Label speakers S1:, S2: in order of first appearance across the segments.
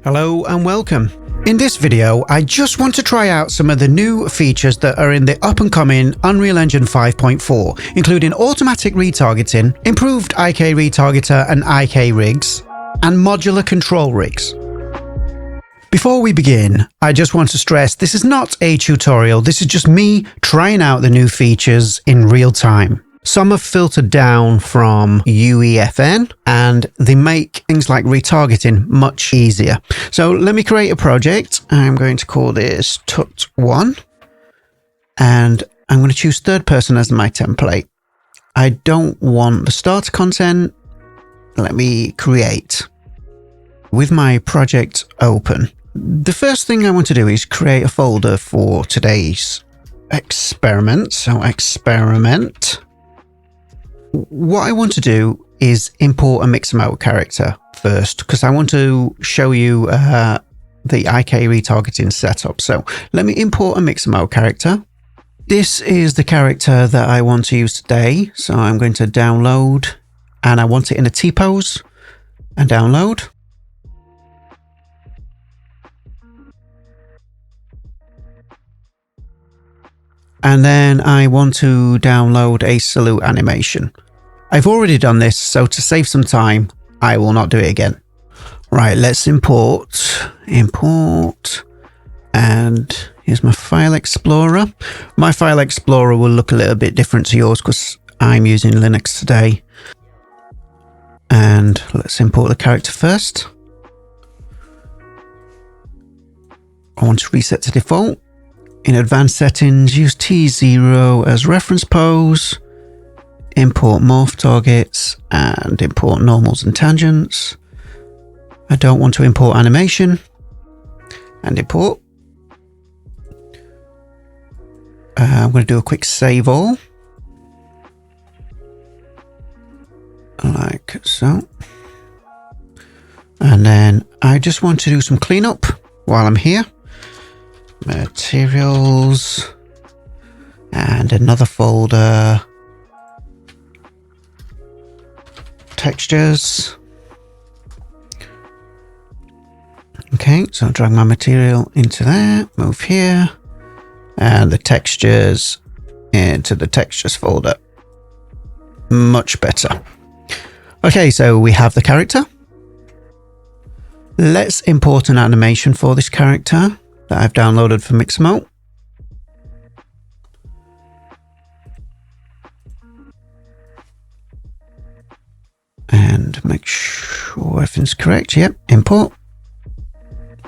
S1: Hello and welcome. In this video, I just want to try out some of the new features that are in the up-and-coming UnrealEngine 5.4, including automatic retargeting, improved IK Retargeter and IKRigs, and modular ControlRigs. Before we begin, I just want to stress this is not a tutorial, this is just me trying out the new features in real time. Some have filtered down from UE5.4 and they make things like retargeting much easier. So let me create a project. I'm going to call this tut1 and I'm going to choose third person as my template. I don't want the starter content. Let me create. With my project open, the first thing I want to do is create a folder for today's experiment. So experiment. What I want to do is import a Mixamo character first, because I want to show you the IK retargeting setup. So let me import a Mixamo character. This is the character that I want to use today. So I'm going to download, and I want it in a T-pose and download. And then I want to download a salute animation. I've already done this, so to save some time, I will not do it again. Right, let's import, and here's my file explorer. My file explorer will look a little bit different to yours because I'm using Linux today. And let's import the character first. I want to reset to default. In advanced settings, use T0 as reference pose, import morph targets, and import normals and tangents. I don't want to import animation, and import. I'm going to do a quick save all, like so. And then I just want to do some cleanup while I'm here. Materials and another folder, textures. Okay, so I'll drag my material into there, move here, and the textures into the textures folder. Much better. Okay, so we have the character. Let's import an animation for this character that I've downloaded for Mixamo. And make sure everything's correct. Yep, import.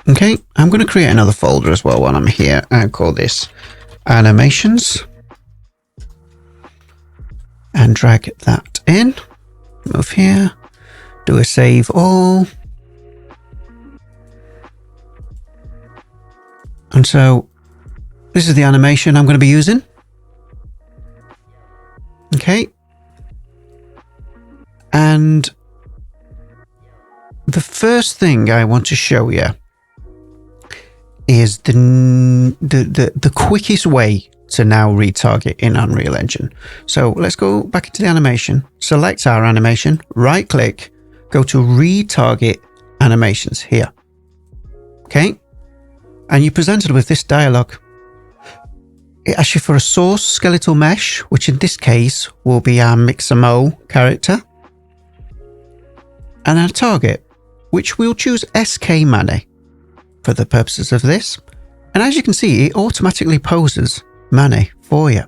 S1: Okay, I'm going to create another folder as well while I'm here. I'll call this animations. And drag that in. Move here. Do a save all. And so this is the animation I'm going to be using. Okay. And the first thing I want to show you is the quickest way to now retarget in UnrealEngine. So let's go back into the animation, select our animation, right click, go to retarget animations here. Okay. And you're presented with this dialog. It asks you for a source skeletal mesh, which in this case will be our Mixamo character. And our target, which we'll choose SK Mane for the purposes of this. And as you can see, it automatically poses Mane for you.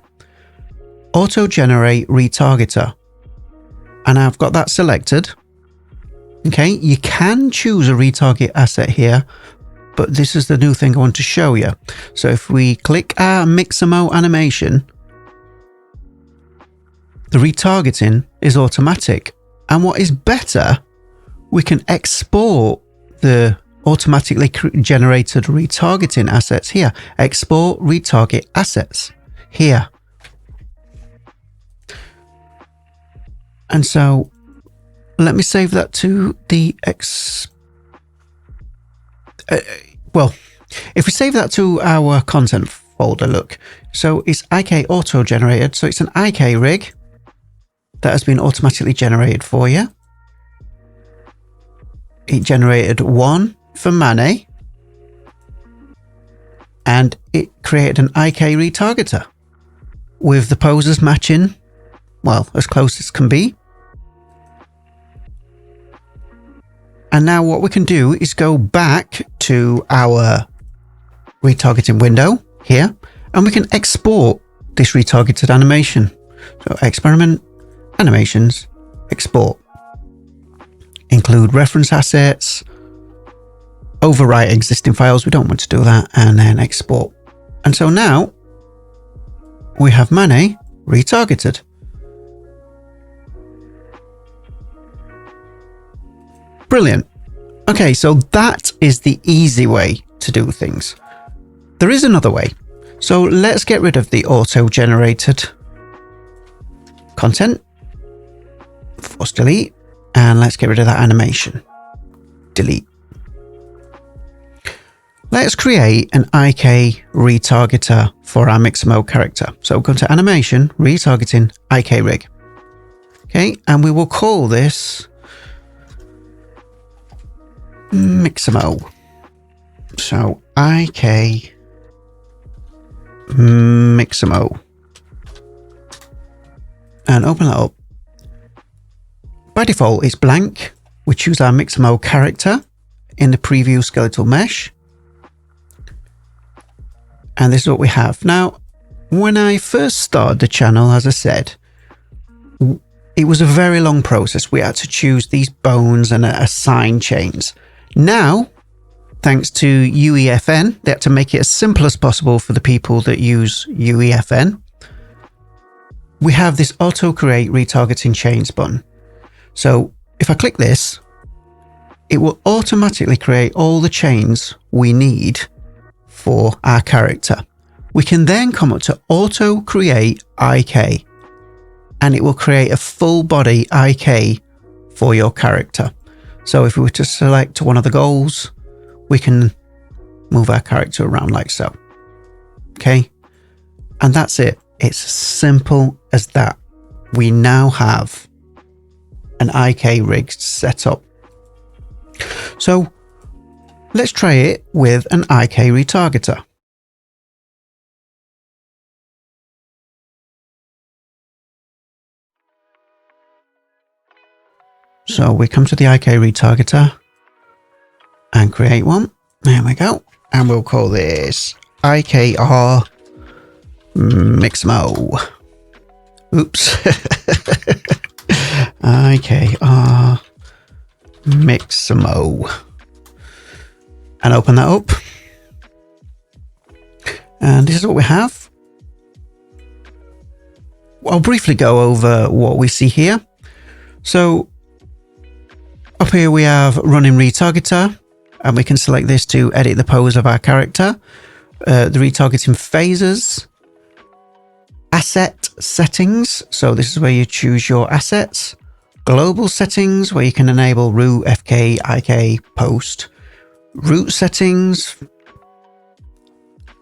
S1: Auto-generate retargeter. And I've got that selected. Okay, you can choose a retarget asset here, but this is the new thing I want to show you. So if we click our Mixamo animation, the retargeting is automatic. And what is better, we can export the automatically generated retargeting assets here. Export retarget assets here. And so let me save that to the well, if we save that to our content folder, look, so it's IK auto-generated, so it's an IKRig that has been automatically generated for you. It generated one for Mane, and it created an IK Retargeter with the poses matching, well, as close as can be. And now what we can do is go back to our retargeting window here, and we can export this retargeted animation. So experiment, animations, export. Include reference assets, overwrite existing files. We don't want to do that, and then export. And so now we have Mane retargeted. Brilliant. Okay, so that is the easy way to do things. There is another way. So let's get rid of the auto-generated content. Force delete. And let's get rid of that animation. Delete. Let's create an IK retargeter for our Mixamo character. So we'll go to animation, retargeting, IKRig. Okay, and we will call this Mixamo. So IK Mixamo. And open that up. By default, it's blank. We choose our Mixamo character in the preview skeletal mesh. And this is what we have. Now, when I first started the channel, as I said, it was a very long process. We had to choose these bones and assign chains. Now, thanks to UEFN, they had to make it as simple as possible for the people that use UEFN. We have this auto-create retargeting chains button. So if I click this, it will automatically create all the chains we need for our character. We can then come up to auto-create IK, and it will create a full body IK for your character. So if we were to select one of the goals, we can move our character around like so. Okay. And that's it. It's as simple as that. We now have an IKRig set up. So let's try it with an IK Retargeter. So we come to the IK Retargeter and create one. There we go. And we'll call this IKR Mixamo. Oops. IKR Mixamo. And open that up. And this is what we have. I'll briefly go over what we see here. So up here we have running retargeter, and we can select this to edit the pose of our character. The retargeting phases, asset settings. So this is where you choose your assets. Global settings, where you can enable root, FK, IK, post. Root settings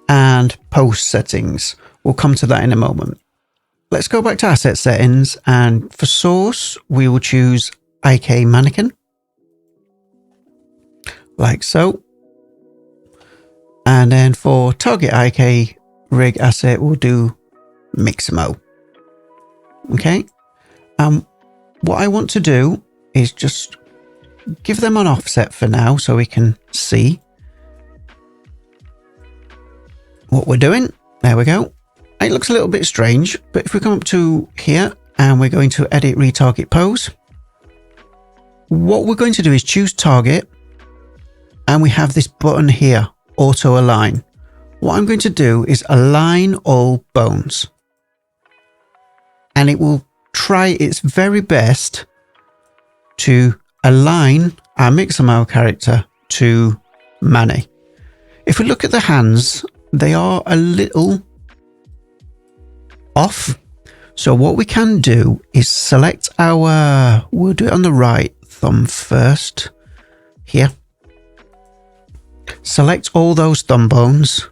S1: and post settings. We'll come to that in a moment. Let's go back to asset settings, and for source, we will choose IK mannequin. Like so. And then for target IKRig asset, we'll do Mixamo. Okay. What I want to do is just give them an offset for now so we can see what we're doing. There we go. It looks a little bit strange, but if we come up to here and we're going to edit retarget pose, what we're going to do is choose target, and we have this button here, auto align. What I'm going to do is align all bones, and it will try its very best to align our Mixamo character to Mane. If we look at the hands, they are a little off. So what we can do is select our, we'll do it on the right thumb first, here. Select all those thumb bones,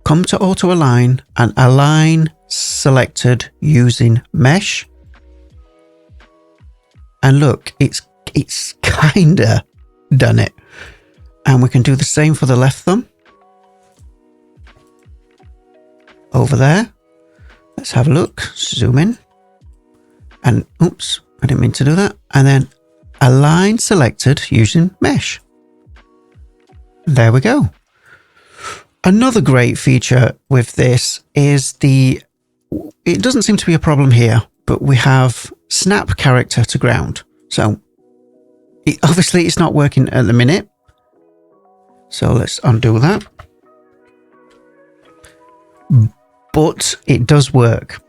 S1: come to auto align and align selected using mesh. And look, it's kinda done it. And we can do the same for the left thumb. Over there. Let's have a look. Zoom in. And oops, I didn't mean to do that. And then align selected using mesh. There we go. Another great feature with this is it doesn't seem to be a problem here, but we have snap character to ground. So obviously it's not working at the minute. So let's undo that. But it does work.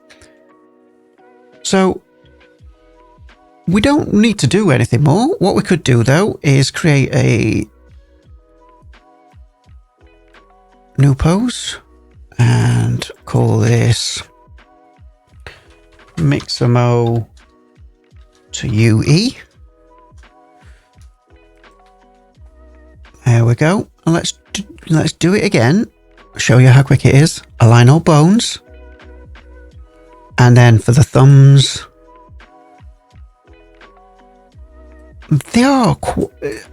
S1: So we don't need to do anything more. What we could do though is create a new pose and call this Mixamo to UE. There we go. And let's do it again. Show you how quick it is. Align all bones. And then for the thumbs, they are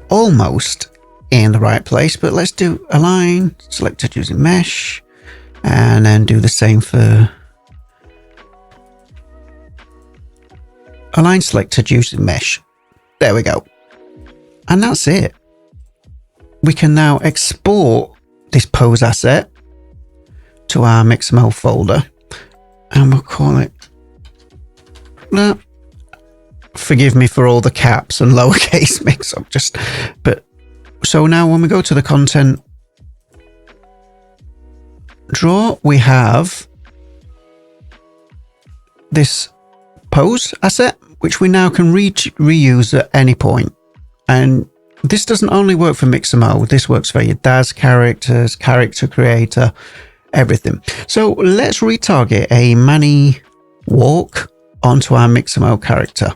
S1: almost in the right place, but let's do align selected using mesh and then do the same for align selected using mesh. There we go. And that's it. We can now export this pose asset to our Mixamo folder and we'll call it, no, forgive me for all the caps and lowercase mix up, but so now when we go to the content drawer, we have this pose asset, which we now can reuse at any point. And this doesn't only work for Mixamo, this works for your Daz characters, character creator, everything. So let's retarget a Manny walk onto our Mixamo character.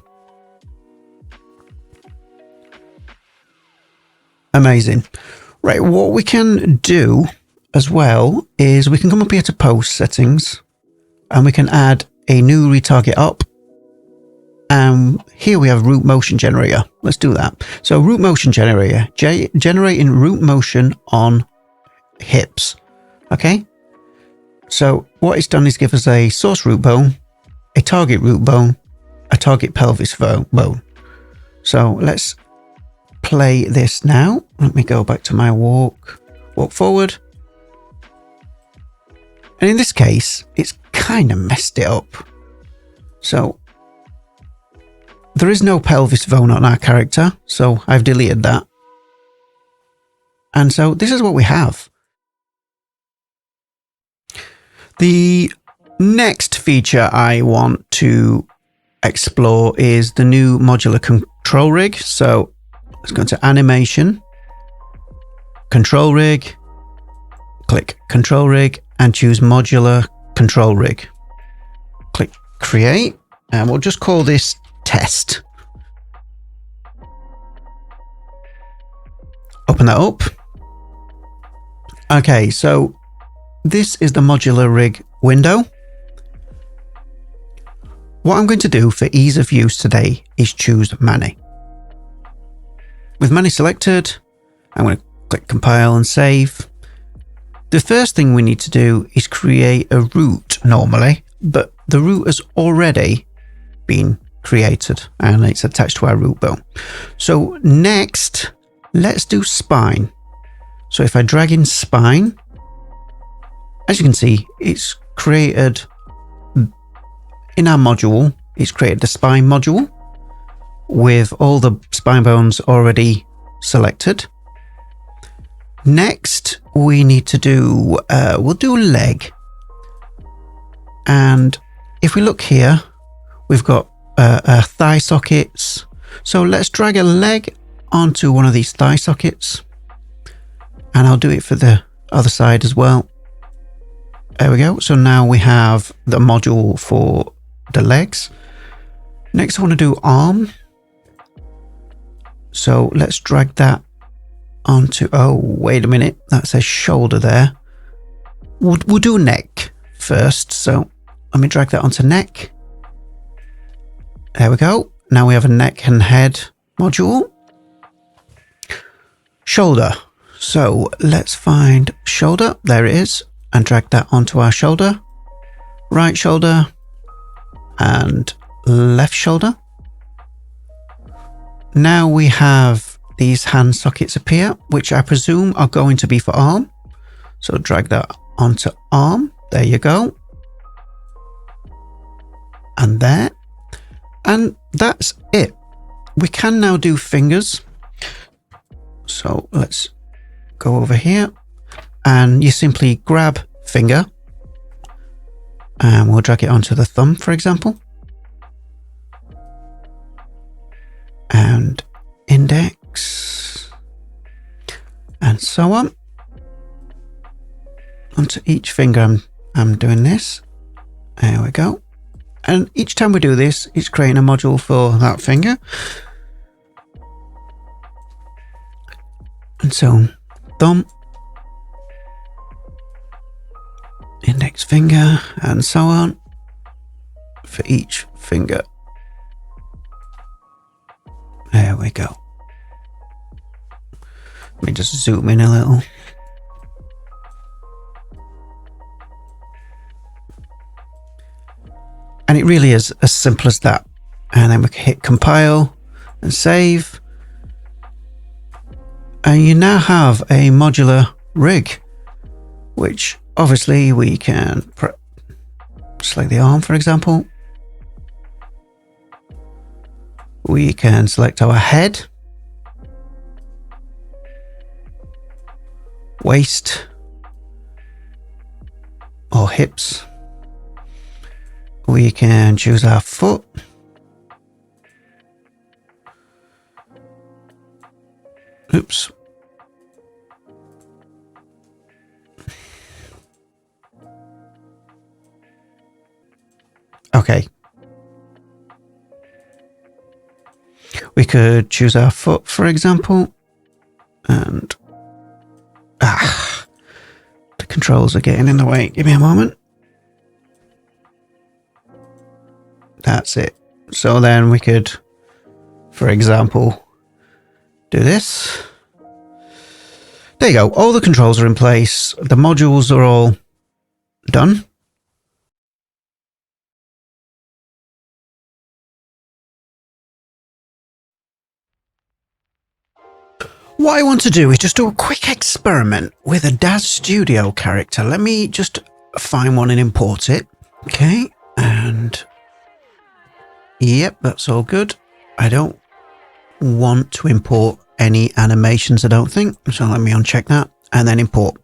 S1: Amazing. Right, what we can do as well is we can come up here to post settings and we can add a new retarget up. And here we have root motion generator. Let's do that. So root motion generator, generating root motion on hips. Okay. So what it's done is give us a source root bone, a target root bone, a target pelvis bone. So let's play this now. Let me go back to my walk forward. And in this case, it's kind of messed it up. So there is no pelvis bone on our character, so I've deleted that. And so this is what we have. The next feature I want to explore is the new Modular ControlRig. So let's go to Animation, ControlRig, click ControlRig and choose Modular ControlRig. Click Create and we'll just call this Test. Open that up. Okay, so this is the Modular Rig window. What I'm going to do for ease of use today is choose Manny. With Manny selected, I'm going to click Compile and Save. The first thing we need to do is create a root normally, but the root has already been created and it's attached to our root bone. So next, let's do spine. So if I drag in spine, as you can see, it's created in our module, it's created the spine module with all the spine bones already selected. Next, we need to do, we'll do leg. And if we look here, we've got thigh sockets. So let's drag a leg onto one of these thigh sockets. And I'll do it for the other side as well. There we go. So now we have the module for the legs. Next, I want to do arm. So let's drag that onto, oh, wait a minute. That says shoulder there. We'll do neck first. So let me drag that onto neck. There we go. Now we have a neck and head module. Shoulder. So let's find shoulder. There it is. And drag that onto our shoulder. Right shoulder and left shoulder. Now we have these hand sockets appear, which I presume are going to be for arm. So drag that onto arm. There you go. And there. And that's it. We can now do fingers. So let's go over here and you simply grab finger and we'll drag it onto the thumb, for example. And index and so on. Onto each finger I'm doing this. There we go. And each time we do this, it's creating a module for that finger. And so thumb, index finger, and so on for each finger. There we go. Let me just zoom in a little. And it really is as simple as that. And then we can hit compile and save. And you now have a modular rig, which obviously we can select the arm, for example. We can select our head, waist, or hips. We can choose our foot. Oops. Okay. We could choose our foot, for example, and the controls are getting in the way. Give me a moment. That's it. So then we could, for example, do this. There you go. All the controls are in place. The modules are all done. What I want to do is just do a quick experiment with a Daz Studio character. Let me just find one and import it. Okay, and yep, that's all good. I don't want to import any animations, I don't think. So let me uncheck that and then import.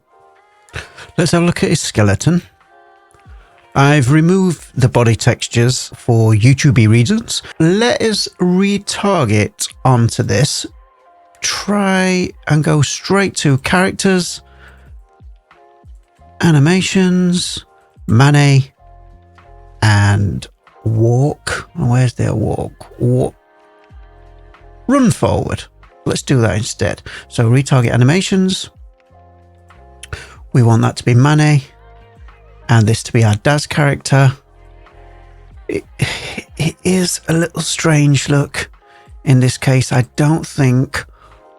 S1: Let's have a look at his skeleton. I've removed the body textures for YouTube reasons. Let us retarget onto this. Try and go straight to characters, animations, Mane, and walk. Where's their walk? Walk. Run forward. Let's do that instead. So retarget animations. We want that to be Mane and this to be our Daz character. It is a little strange look. In this case, I don't think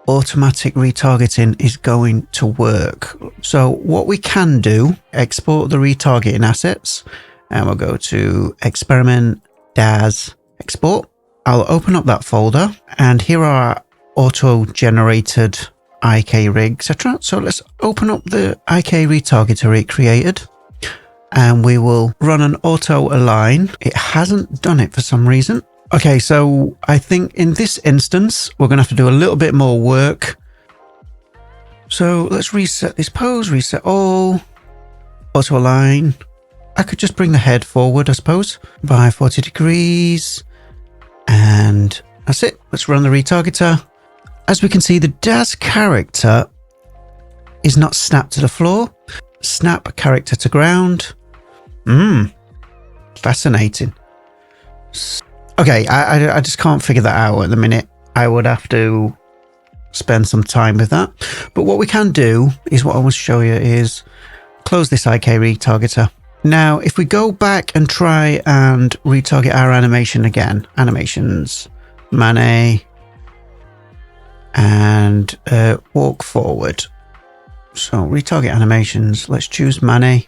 S1: automatic retargeting is going to work. So what we can do, export the retargeting assets, and we'll go to experiment, Daz, export. I'll open up that folder and here are auto-generated IKRig, etc. So let's open up the IK Retargeter it created and we will run an auto-align. It hasn't done it for some reason. Okay, so I think in this instance, we're going to have to do a little bit more work. So let's reset this pose, reset all, auto align. I could just bring the head forward, I suppose, by 40 degrees. And that's it. Let's run the retargeter. As we can see, the Daz character is not snapped to the floor. Snap character to ground. Fascinating. Okay, I just can't figure that out at the minute. I would have to spend some time with that. But what we can do is what I want to show you is close this IK Retargeter. Now, if we go back and try and retarget our animation again, animations, Mane, and walk forward. So retarget animations, let's choose Mane.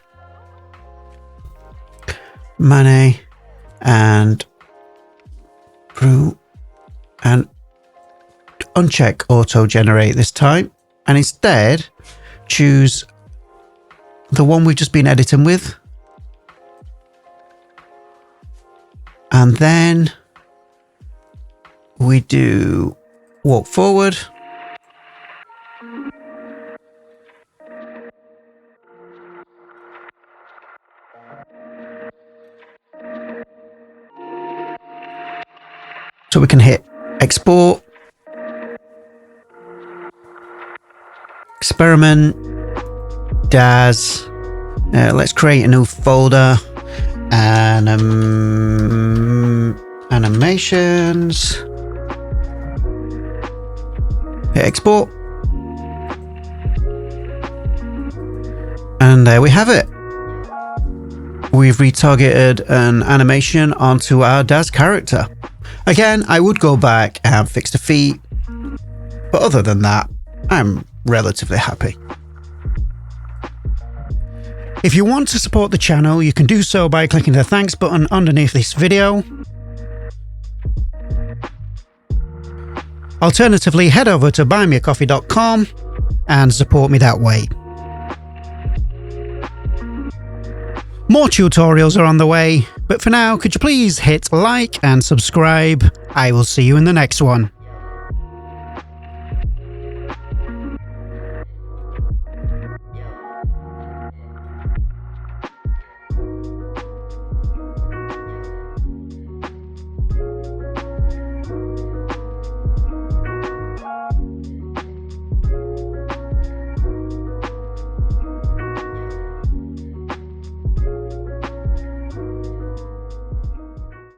S1: Mane and Brew and uncheck auto generate this time, and instead choose the one we've just been editing with, and then we do walk forward, so we can hit export, experiment, Daz. Let's create a new folder, and animations. Hit export, and there we have it. We've retargeted an animation onto our Daz character. Again, I would go back and fix the feet, but other than that, I'm relatively happy. If you want to support the channel, you can do so by clicking the thanks button underneath this video. Alternatively, head over to buymeacoffee.com and support me that way. More tutorials are on the way, but for now, could you please hit like and subscribe? I will see you in the next one.